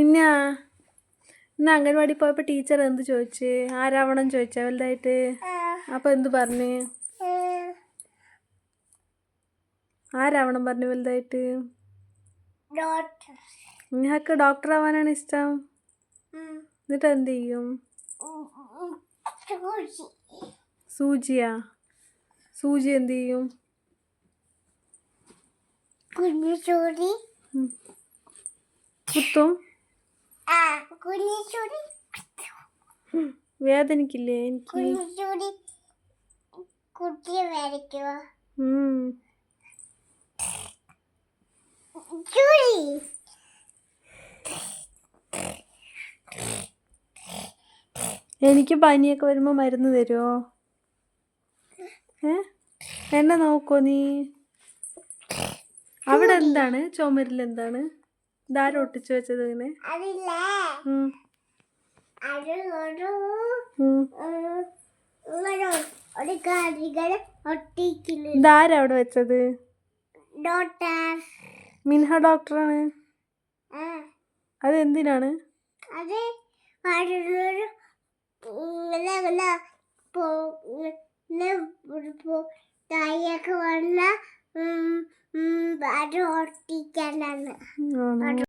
പിന്നെ ഇന്ന് അംഗൻവാടി പോയപ്പോൾ ടീച്ചർ എന്ത് ചോദിച്ച് ആരാവണം ചോദിച്ചാ വലുതായിട്ട്? അപ്പോൾ എന്ത് പറഞ്ഞ്? ആരാവണം പറഞ്ഞു വലുതായിട്ട്? നിങ്ങൾക്ക് ഡോക്ടർ ആവാനാണ് ഇഷ്ടം? എന്നിട്ട് എന്ത് ചെയ്യും? സൂചിയാ? സൂചി എന്ത് ചെയ്യും? കുത്തും? വേദനിക്കില്ലേ എനിക്ക്? എനിക്ക് പനിയൊക്കെ വരുമ്പോൾ മരുന്ന് തരുമോ? എന്നെ നോക്കോ നീ? അവിടെ എന്താണ് ചുമരിൽ എന്താണ്? ഇതാരും ഒട്ടിച്ചു വെച്ചത് ഇങ്ങനെ? ഇതാരാ അവിടെ വെച്ചത്? മിൻഹ ഡോക്ടറാണ്. അതെന്തിനാണ്? താഴേക്ക് വന്ന ഒട്ടിക്കാനാണ്.